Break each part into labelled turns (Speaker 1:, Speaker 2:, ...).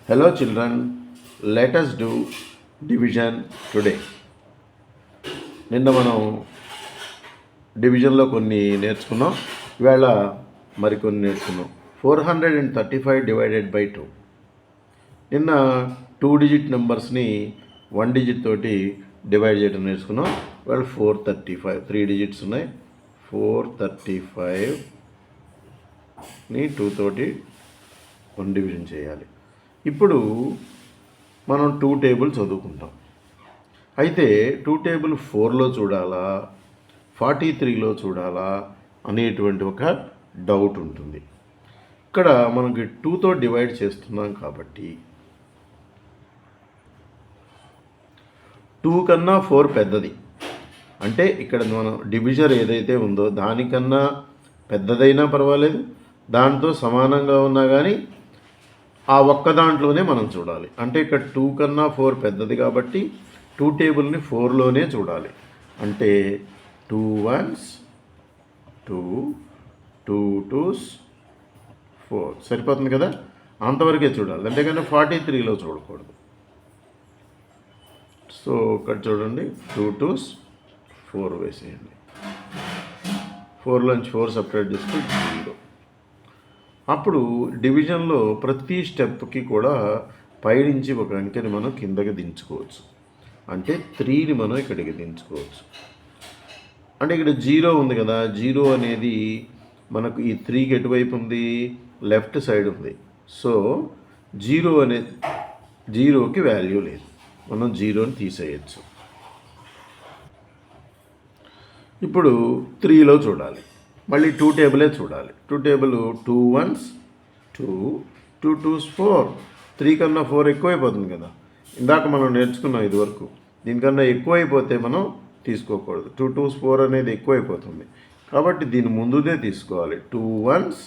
Speaker 1: Hello children, let us do division today. నిన్న మనం డివిజన్లో కొన్ని నేర్చుకున్నాం, ఇవాళ మరికొన్ని నేర్చుకున్నాం. 435 డివైడెడ్ బై 2. నిన్న 2 డిజిట్ నెంబర్స్ని 1 డిజిట్ తోటి డివైడ్ చేయడం నేర్చుకున్నాం. ఇవాళ 435 3 డిజిట్స్ ఉన్నాయి. 435ని 2 తోటి 1 డివిజన్ చేయాలి. ఇప్పుడు మనం 2 టేబుల్ చదువుకుంటాం. అయితే 2 టేబుల్ 4లో చూడాలా 43లో చూడాలా అనేటువంటి ఒక డౌట్ ఉంటుంది. ఇక్కడ మనకి 2తో డివైడ్ చేస్తున్నాం కాబట్టి 2 కన్నా 4 పెద్దది. అంటే ఇక్కడ మనం డివిజర్ ఏదైతే ఉందో దానికన్నా పెద్దదైనా పర్వాలేదు, దాంతో సమానంగా ఉన్నా కానీ ఆ ఒక్క దాంట్లోనే మనం చూడాలి. అంటే ఇక్కడ 2 కన్నా 4 పెద్దది కాబట్టి 2 టేబుల్ని 4లోనే చూడాలి. అంటే 2 1s 2 2 2s 4 సరిపోతుంది కదా, అంతవరకే చూడాలి. అంతేగాని 43లో చూడకూడదు. సో ఇక్కడ చూడండి, 2 2s 4 వేసేయండి. 4లోంచి 4 సపరేట్ చేస్తే 0. అప్పుడు డివిజన్లో ప్రతి స్టెప్కి కూడా పైనుంచి ఒక అంకెని మనం కిందకి దించుకోవచ్చు. అంటే 3ని మనం ఇక్కడికి దించుకోవచ్చు. అంటే ఇక్కడ 0 ఉంది కదా, 0 అనేది మనకు ఈ 3కి ఎటువైపు ఉంది, లెఫ్ట్ సైడ్ ఉంది. సో 0 అనేది 0కి వాల్యూ లేదు, మనం 0ని తీసేయచ్చు. ఇప్పుడు 3లో చూడాలి, మళ్ళీ 2 టేబులే చూడాలి. 2 టేబుల్ 2 1s 2 2 2s 4 3 కన్నా 4 ఎక్కువైపోతుంది కదా, ఇందాక మనం నేర్చుకున్నాం ఇదివరకు. దీనికన్నా ఎక్కువైపోతే మనం తీసుకోకూడదు. 2 2s 4 అనేది ఎక్కువైపోతుంది కాబట్టి దీని ముందుదే తీసుకోవాలి. 2 1s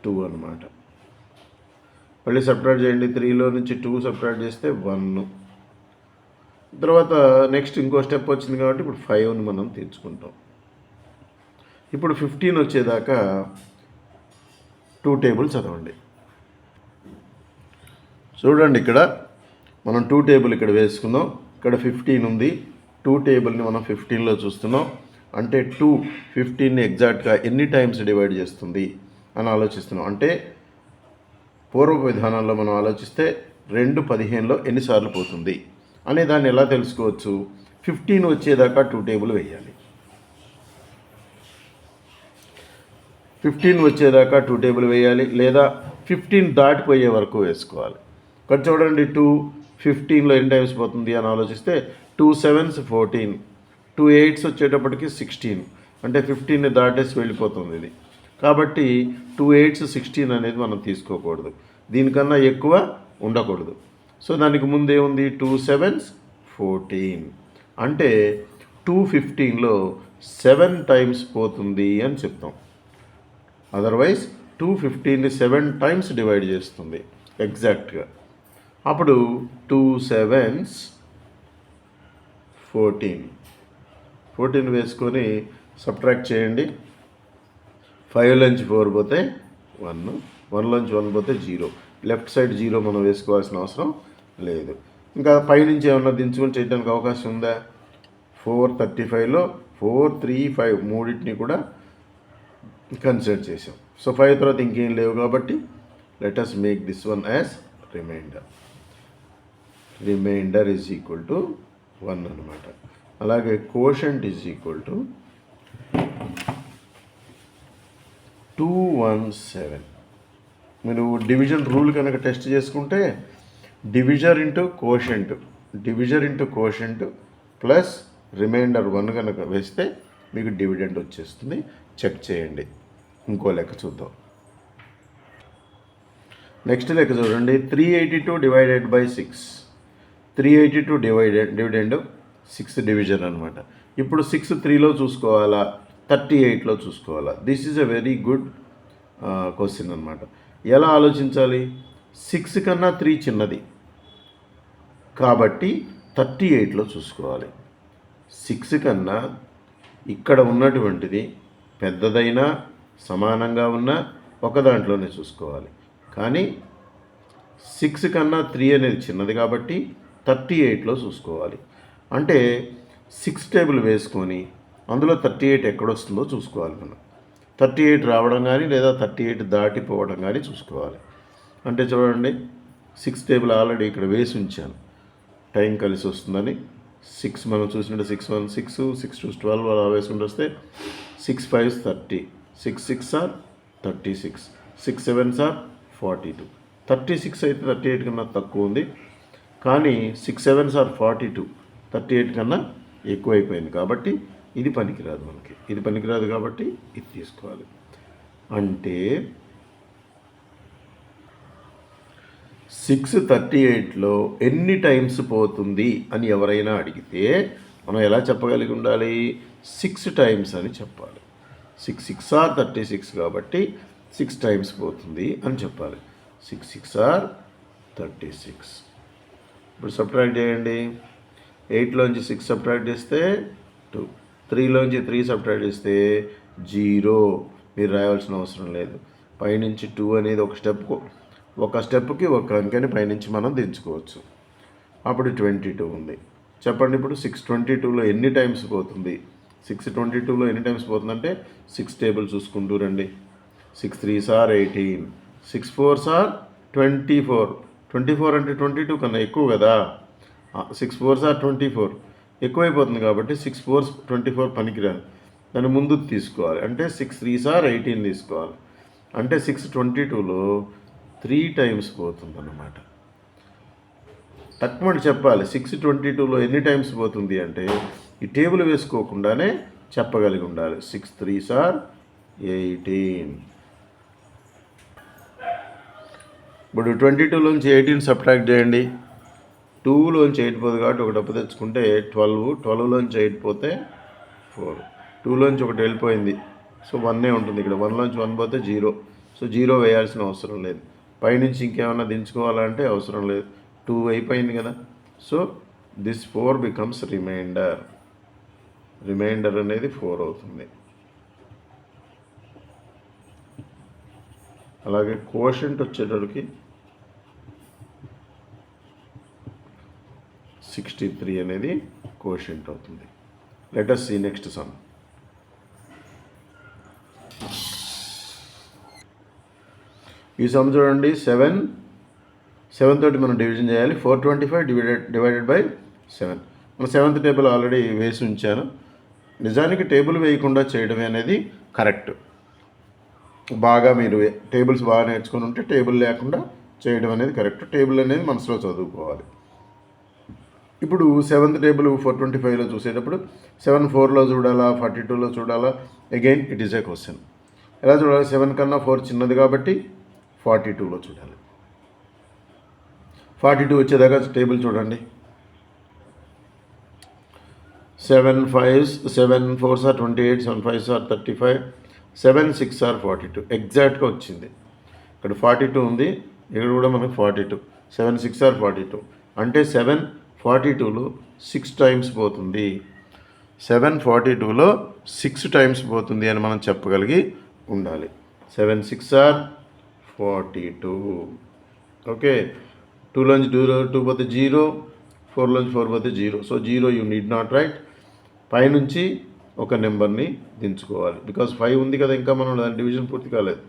Speaker 1: 2 అన్నమాట. మళ్ళీ సపరేట్ చేయండి. 3లో నుంచి 2 సపరేట్ చేస్తే 1. తర్వాత నెక్స్ట్ ఇంకో స్టెప్ వచ్చింది కాబట్టి ఇప్పుడు 5ని మనం తీర్చుకుంటాం. ఇప్పుడు 15 వచ్చేదాకా 2 టేబుల్ చదవండి. చూడండి, ఇక్కడ మనం 2 టేబుల్ ఇక్కడ వేసుకుందాం. ఇక్కడ 15 ఉంది. 2 టేబుల్ని మనం 15లో చూస్తున్నాం. అంటే 2 15ని ఎగ్జాక్ట్గా ఎన్ని టైమ్స్ డివైడ్ చేస్తుంది అని ఆలోచిస్తున్నాం. అంటే పూర్వ విధానంలో మనం ఆలోచిస్తే 2 15లో ఎన్నిసార్లు పోతుంది అనే దాన్ని ఎలా తెలుసుకోవచ్చు. 15 వచ్చేదాకా 2 టేబుల్ వేయాలి. 15 వచ్చేదాకా 2 టేబుల్ వేయాలి, లేదా 15 దాటిపోయే వరకు వేసుకోవాలి. ఇక్కడ చూడండి, 2 15లో ఎన్ని టైమ్స్ పోతుంది అని ఆలోచిస్తే 2 7s 14, 2 8s వచ్చేటప్పటికి 16. అంటే 15ని దాటేసి వెళ్ళిపోతుంది ఇది. కాబట్టి 2 8s 16 అనేది మనం తీసుకోకూడదు, దీనికన్నా ఎక్కువ ఉండకూడదు. సో దానికి ముందే ఉంది 2 7s 14. అంటే 2 15లో 7 టైమ్స్ పోతుంది అని చెప్తాం. అదర్వైజ్ 2 15ని 7 టైమ్స్ డివైడ్ చేస్తుంది ఎగ్జాక్ట్గా. అప్పుడు 2 7s 14 వేసుకొని సబ్ట్రాక్ట్ చేయండి. 5లోంచి 4 పోతే 1, 1లోంచి 1 పోతే 0. లెఫ్ట్ సైడ్ 0 మనం వేసుకోవాల్సిన అవసరం లేదు. ఇంకా పైనుంచి ఏమన్నా దించుకొని చేయడానికి అవకాశం ఉందా. 435లో 4 3 5 మూడింటిని కూడా కన్సిడర్ చేసాం. సో 5 తర్వాత ఇంకేం లేవు కాబట్టి let us make this one as reminder. Reminder is equal to 1 అనమాట. అలాగే కోషంట్ ఈజ్ ఈక్వల్ టు 217. మీరు డివిజన్ రూల్ కనుక టెస్ట్ చేసుకుంటే divisor into quotient plus reminder 1 కనుక వేస్తే మీకు డివిడెండ్ వచ్చేస్తుంది. చెక్ చేయండి. ఇంకో లెక్క చూద్దాం. నెక్స్ట్ లెక్క చూడండి, 382 డివైడెడ్ బై 6. 382 డివిడెండ్ 6 డివిజన్ అనమాట. ఇప్పుడు 6 3లో చూసుకోవాలా 38లో చూసుకోవాలా. This is a very good question అనమాట. ఎలా ఆలోచించాలి. 6 కన్నా 3 చిన్నది కాబట్టి 38లో చూసుకోవాలి. 6 కన్నా ఇక్కడ ఉన్నటువంటిది పెద్దదైనా సమానంగా ఉన్న ఒక దాంట్లోనే చూసుకోవాలి. కానీ 6 కన్నా 3 అనేది చిన్నది కాబట్టి 38లో చూసుకోవాలి. అంటే 6 టేబుల్ వేసుకొని అందులో 38 ఎక్కడొస్తుందో చూసుకోవాలి మనం. 38 రావడం కానీ లేదా 38 దాటిపోవడం కానీ చూసుకోవాలి. అంటే చూడండి 6 టేబుల్ ఆల్రెడీ ఇక్కడ వేసి ఉంచాను, టైం కలిసి వస్తుందని. 6 మనం చూసినట్టు 6 1 6 6 2 12 అలా వేసుకుంటూ వస్తే 6 5 30, 6 6 ఆర్ 36, 6 7 ఆర్ 42. 36 అయితే 38 కన్నా తక్కువ ఉంది, కానీ 6 7 ఆర్ 42, 38 కన్నా ఎక్కువైపోయింది కాబట్టి ఇది పనికిరాదు మనకి. ఇది పనికిరాదు కాబట్టి ఇది తీసుకోవాలి. అంటే 638లో ఎన్ని టైమ్స్ పోతుంది అని ఎవరైనా అడిగితే మనం ఎలా చెప్పగలిగి ఉండాలి? 6 టైమ్స్ అని చెప్పాలి. 6 6 ఆర్ 36 కాబట్టి 6 టైమ్స్ పోతుంది అని చెప్పాలి. 6 6 ఆర్ 36. ఇప్పుడు సబ్ట్రాక్ట్ చేయండి. 8లోంచి 6 సబ్ట్రాక్ట్ చేస్తే 2, 3లోంచి 3 సబ్ట్రాక్ట్ చేస్తే 0. మీరు రాయాల్సిన అవసరం లేదు. పైనుంచి 2 అనేది ఒక స్టెప్కి ఒక అంకెని పైనుంచి మనం దించుకోవచ్చు. అప్పుడు 22 ఉంది. చెప్పండి ఇప్పుడు 622లో ఎన్ని టైమ్స్ పోతుంది? 622లో ఎన్ని టైమ్స్ పోతుందంటే 6 టేబుల్ చూసుకుంటూ రండి. 6 3s ఆర్ 18, 6 4s ఆర్ 24. 24 అంటే 22 కన్నా ఎక్కువ కదా. 6 4s ఆర్ 24 ఎక్కువైపోతుంది కాబట్టి 6 4s 24 పనికిరాదు, దాన్ని ముందు తీసుకోవాలి. అంటే 6 3s ఆర్ 18 తీసుకోవాలి. అంటే 622లో 3 టైమ్స్ పోతుంది అన్నమాట. తక్కువ చెప్పాలి. 622లో ఎన్ని టైమ్స్ పోతుంది అంటే ఈ టేబుల్ వేసుకోకుండానే చెప్పగలిగి ఉండాలి. 6 3s ఆర్ 18. ఇప్పుడు 22లోంచి 18 సబ్ట్రాక్ట్ చేయండి. 2లోంచి 8 పోదు కాబట్టి ఒకటి అప్పు తెచ్చుకుంటే 12, 12లోంచి 8 పోతే 4, 2లోంచి ఒకటి వెళ్ళిపోయింది, సో 1 ఉంటుంది ఇక్కడ. 1లోంచి 1 పోతే 0, సో 0 వేయాల్సిన అవసరం లేదు. పైనుంచి ఇంకేమైనా దించుకోవాలంటే అవసరం లేదు, 2 అయిపోయింది కదా. So this 4 becomes reminder. Reminder అనేది 4 అవుతుంది. అలాగే కోషెంట్ వచ్చేటప్పటికి 63 అనేది కోషెంట్ అవుతుంది. Let us see next some. ఈ సమ్ చూడండి. 7 తోటి మనం డివిజన్ చేయాలి. 425 డివైడెడ్ బై 7. మన 7th టేబుల్ ఆల్రెడీ వేసి ఉంచాను. నిజానికి టేబుల్ వేయకుండా చేయడమే అనేది కరెక్ట్. బాగా మీరు టేబుల్స్ బాగా నేర్చుకుని ఉంటే టేబుల్ లేకుండా చేయడం అనేది కరెక్ట్. టేబుల్ అనేది మనసులో చదువుకోవాలి. ఇప్పుడు 7th టేబుల్ 425లో చూసేటప్పుడు 7 4లో చూడాలా, 42లో చూడాలా? Again it is a question. ఎలా చూడాలి? 7 కన్నా 4 చిన్నది కాబట్టి 42లో చూడాలి. 42 వచ్చేదాకా టేబుల్ చూడండి. 7 4s are 28, 7 5s are 35, 7 6 are 42. ఎగ్జాక్ట్గా వచ్చింది. ఇక్కడ 42 ఉంది, ఇక్కడ కూడా మనకు 42. 7 6 ఆర్ 42 అంటే 7 42లో 6 టైమ్స్ పోతుంది. 7 42లో 6 టైమ్స్ పోతుంది అని మనం చెప్పగలిగి ఉండాలి. 7 6 ఆర్ 42. ఓకే. 2లోంచి 2 పోతే 0, 4లోంచి 4 పోతే 0. So 0 you need not right. పైనుంచి ఒక నెంబర్ని దించుకోవాలి. బికాజ్ 5 ఉంది కదా, ఇంకా మనం దాని డివిజన్ పూర్తి కాలేదు.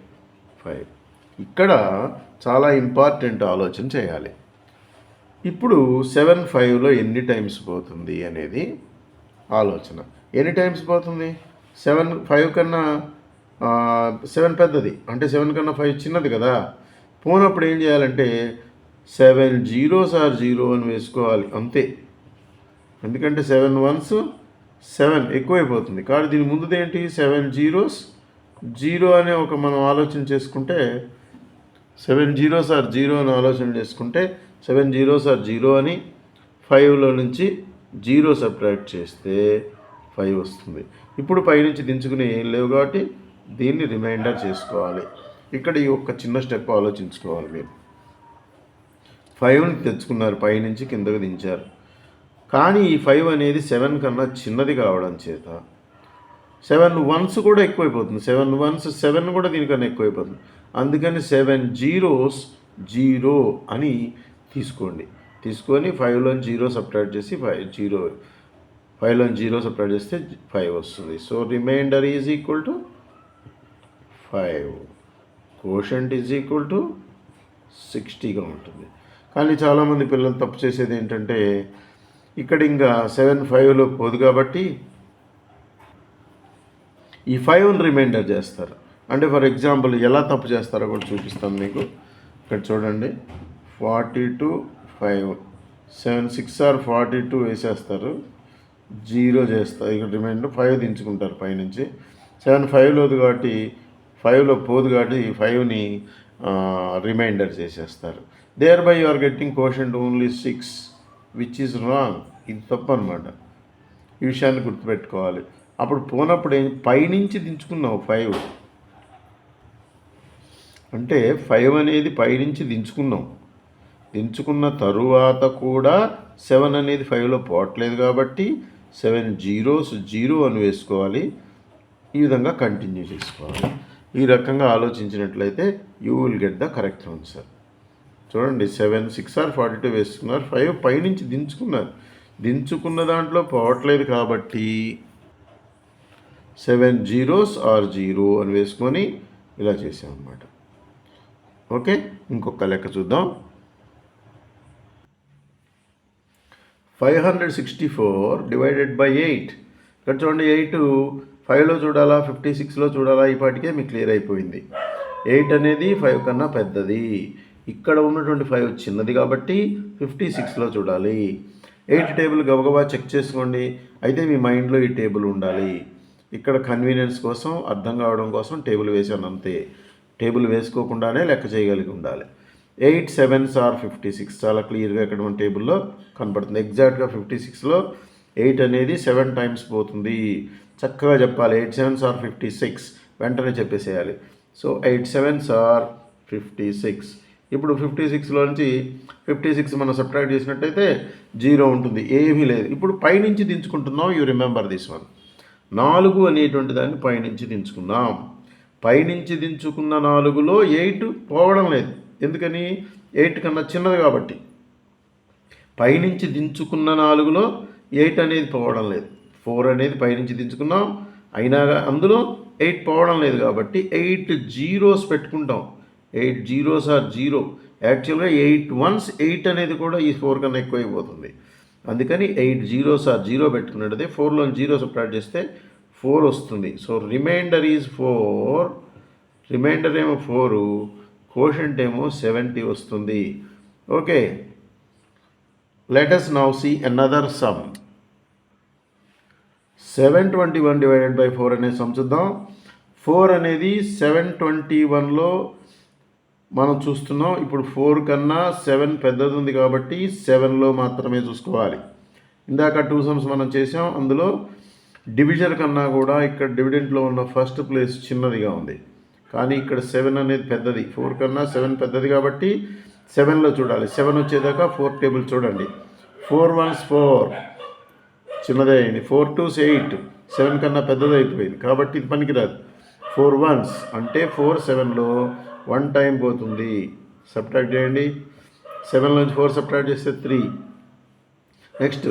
Speaker 1: 5. ఇక్కడ చాలా ఇంపార్టెంట్ ఆలోచన చేయాలి. ఇప్పుడు 7 5లో ఎన్ని టైమ్స్ పోతుంది అనేది ఆలోచన. ఎన్ని టైమ్స్ పోతుంది? 7 5 కన్నా 7 పెద్దది, అంటే 7 కన్నా 5 చిన్నది కదా. పోనప్పుడు ఏం చేయాలంటే 7 0s ఆర్ 0 అని వేసుకోవాలి అంతే. ఎందుకంటే 7 1s 7 ఎక్కువైపోతుంది కాబట్టి దీని ముందుది ఏంటి? 7 0s 0 అనే ఒక మనం ఆలోచన చేసుకుంటే 7 0s ఆర్ 0 అని ఆలోచన చేసుకుంటే 7 0s ఆర్ 0 అని 5లో నుంచి 0 సబ్ట్రాక్ట్ చేస్తే 5 వస్తుంది. ఇప్పుడు పైనుంచి దించుకుని ఏం లేవు కాబట్టి దీన్ని రిమైండర్ చేసుకోవాలి. ఇక్కడ ఈ ఒక్క చిన్న స్టెప్ ఆలోచించుకోవాలి మీరు. 5ని తెచ్చుకున్నారు, పైనుంచి కిందకు దించారు. కానీ ఈ 5 అనేది 7 కన్నా చిన్నది కావడం చేత 7 1s కూడా ఎక్కువైపోతుంది. 7 1s 7 కూడా దీనికన్నా ఎక్కువైపోతుంది. అందుకని 7 0s జీరో అని తీసుకోండి. తీసుకొని 5లో 0 సబ్ట్రాక్ట్ చేసి 5లో 0 సబ్ట్రాక్ట్ చేస్తే 5 వస్తుంది. So remainder is equal to 5. Quotient is equal to 60గా ఉంటుంది. కానీ చాలామంది పిల్లలు తప్పు చేసేది ఏంటంటే ఇక్కడ ఇంకా 7 5లో పోదు కాబట్టి ఈ 5ని రిమైండర్ చేస్తారు. అంటే ఫర్ ఎగ్జాంపుల్ ఎలా తప్పు చేస్తారో కూడా చూపిస్తాను మీకు. ఇక్కడ చూడండి, 42 5 7 6 ఆర్ 42 వేసేస్తారు, 0 చేస్తారు. ఇక్కడ రిమైండర్ 5 దించుకుంటారు పైనుంచి. 7 5లో కాబట్టి 5లో పోదు కాబట్టి 5ని రిమైండర్ చేసేస్తారు. Thereby you are getting quotient only 6 which is wrong. ఇది తప్పు అనమాట. ఈ విషయాన్ని గుర్తుపెట్టుకోవాలి. అప్పుడు పోనప్పుడు పైనుంచి దించుకున్నావు 5 అంటే 5 అనేది పైనుంచి దించుకున్న తరువాత కూడా 7 అనేది 5లో పోవట్లేదు కాబట్టి 7 zeros 0 అని వేసుకోవాలి. ఈ విధంగా కంటిన్యూ చేసుకోవాలి. ఈ రకంగా ఆలోచించినట్లయితే you will get the correct answer. చూడండి, 7 6 ఆర్ 42 వేసుకున్నారు, 5 పైనుంచి దించుకున్న దాంట్లో పోవట్లేదు కాబట్టి 7 zeros ఆర్ 0 అని వేసుకొని ఇలా చేసామన్నమాట. ఓకే, ఇంకొక లెక్క చూద్దాం. 564 డివైడెడ్ బై 8. ఇక్కడ చూడండి, 8 5లో చూడాలా 56లో చూడాలా, ఈ పాటికే మీకు క్లియర్ అయిపోయింది. 8 అనేది 5 కన్నా పెద్దది. ఇక్కడ ఉన్నటువంటి 5 చిన్నది కాబట్టి 56లో చూడాలి. 8 టేబుల్ గబగబా చెక్ చేసుకోండి. అయితే మీ మైండ్లో ఈ టేబుల్ ఉండాలి. ఇక్కడ కన్వీనియన్స్ కోసం, అర్థం కావడం కోసం టేబుల్ వేసాను అంతే. టేబుల్ వేసుకోకుండానే లెక్క చేయగలిగి ఉండాలి. 8 7s ఆర్ 56 చాలా క్లియర్గా ఇక్కడ మన టేబుల్లో కనపడుతుంది. ఎగ్జాక్ట్గా 56లో 8 అనేది 7 టైమ్స్ పోతుంది. చక్కగా చెప్పాలి. 8 7s ఆర్ 56 వెంటనే చెప్పేసేయాలి. So 8 7s are 56. ఇప్పుడు 56లో నుంచి 56 మనం సబ్ట్రాక్ట్ చేసినట్టయితే 0 ఉంటుంది, ఏమీ లేదు. ఇప్పుడు పైనుంచి దించుకుంటున్నాం. You remember this one. 4 అనేటువంటి దాన్ని పైనుంచి దించుకున్నాం. పైనుంచి దించుకున్న 4లో 8 పోవడం లేదు. ఎందుకని? 8 కన్నా చిన్నది కాబట్టి. పైనుంచి దించుకున్న 4లో 8 అనేది పోవడం లేదు. 4 అనేది పైనుంచి దించుకున్నాం, అయినా అందులో 8 పోవడం లేదు కాబట్టి 8 zeros పెట్టుకుంటాం. 8 zeros ఆర్ 0. యాక్చువల్గా 8 1s 8 అనేది కూడా ఈ 4 కన్నా ఎక్కువ అయిపోతుంది. అందుకని 8 zeros ఆర్ 0 పెట్టుకున్నట్టయితే 4లో 0 సబ్ట్రాక్ట్ చేస్తే 4 వస్తుంది. So remainder is 4. రిమైండర్ ఏమో 4, కోషంట్ ఏమో 70 వస్తుంది. Okay, let us now see another sum. 721 divided by 4 అనే సమ్ చూద్దాం. 4 అనేది 721లో మనం చూస్తున్నాం. ఇప్పుడు 4 కన్నా 7 పెద్దది ఉంది కాబట్టి 7లో మాత్రమే చూసుకోవాలి. ఇందాక 2 సమ్స్ మనం చేసాం. అందులో డివిజన్ కన్నా కూడా ఇక్కడ డివిడెంట్లో ఉన్న ఫస్ట్ ప్లేస్ చిన్నదిగా ఉంది. కానీ ఇక్కడ 7 అనేది పెద్దది. 4 కన్నా 7 పెద్దది కాబట్టి 7లో చూడాలి. 7 వచ్చేదాకా 4 టేబుల్ చూడండి. 4 1s 4 చిన్నదే అయింది. 4 2s 8 7 కన్నా పెద్దది అయిపోయింది కాబట్టి ఇది పనికిరాదు. 4 1s అంటే 4 7లో 1 టైం పోతుంది. సబ్ట్రాక్ట్ చేయండి. 7లోంచి 4 సబ్ట్రాక్ట్ చేస్తే 3. నెక్స్ట్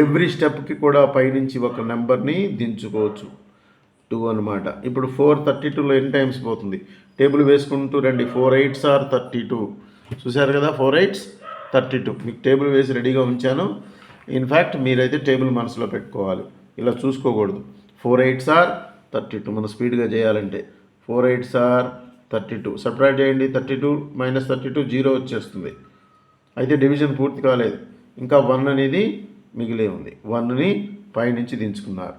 Speaker 1: ఎవ్రీ స్టెప్కి కూడా పైనుంచి ఒక నెంబర్ని దించుకోవచ్చు. 2 అనమాట. ఇప్పుడు 432లో ఎన్ని టైమ్స్ పోతుంది? టేబుల్ వేసుకుంటూ రండి. 4 8s ఆర్ 32. చూశారు కదా, 4 8s 32. మీకు టేబుల్ వేసి రెడీగా ఉంచాను. ఇన్ఫ్యాక్ట్ మీరైతే టేబుల్ మనసులో పెట్టుకోవాలి, ఇలా చూసుకోకూడదు. 4 8s ఆర్ 32 మనం స్పీడ్గా చేయాలంటే 4 8s ఆర్ 32 సబ్ట్రాక్ట్ చేయండి. 32 - 32 0 వచ్చేస్తుంది. అయితే డివిజన్ పూర్తి కాలేదు, ఇంకా 1 అనేది మిగిలే ఉంది. 1ని పైనుంచి దించుకున్నారు.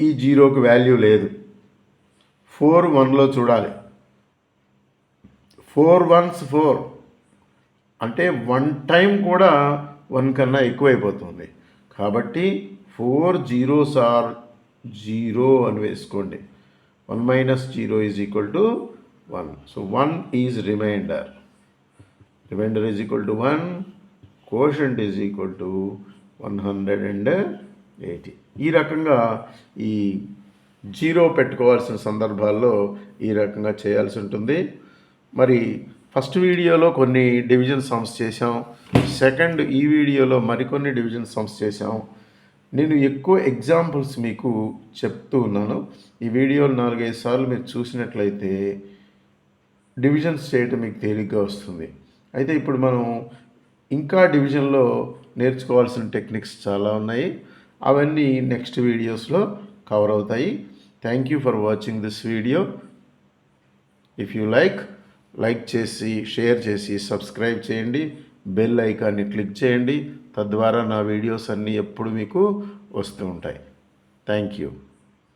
Speaker 1: ఈ 0కి వాల్యూ లేదు. 4 1లో చూడాలి. 4 1s 4 అంటే 1 టైం కూడా 1 కన్నా ఎక్కువైపోతుంది. కాబట్టి 4 zeros ఆర్ 0 అని వేసుకోండి. 1 - 0 is equal to 1. So 1 is reminder. Reminder is equal to 1. Quotient is equal to 180. ఈ రకంగా ఈ 0 పెట్టుకోవాల్సిన సందర్భాల్లో ఈ రకంగా చేయాల్సి ఉంటుంది. మరి ఫస్ట్ వీడియోలో కొన్ని డివిజన్ సమ్స్ చేసాం. సెకండ్ ఈ వీడియోలో మరికొన్ని డివిజన్ సమ్స్ చేసాం. నేను ఎక్కువ ఎగ్జాంపుల్స్ మీకు చెప్తూ ఉన్నాను. ఈ వీడియోలు 4-5 సార్లు మీరు చూసినట్లయితే డివిజన్స్ చేయటం మీకు తేలిగ్గా వస్తుంది. అయితే ఇప్పుడు మనం ఇంకా డివిజన్లో నేర్చుకోవాల్సిన టెక్నిక్స్ చాలా ఉన్నాయి. అవన్నీ నెక్స్ట్ వీడియోస్లో కవర్ అవుతాయి. Thank you for watching this video. If you like చేసి, షేర్ చేసి, సబ్స్క్రైబ్ చేయండి. బెల్ ఐకాన్ని క్లిక్ చేయండి. తద్వారా నా వీడియోస్ అన్నీ ఎప్పుడు మీకు వస్తూ ఉంటాయి. Thank you.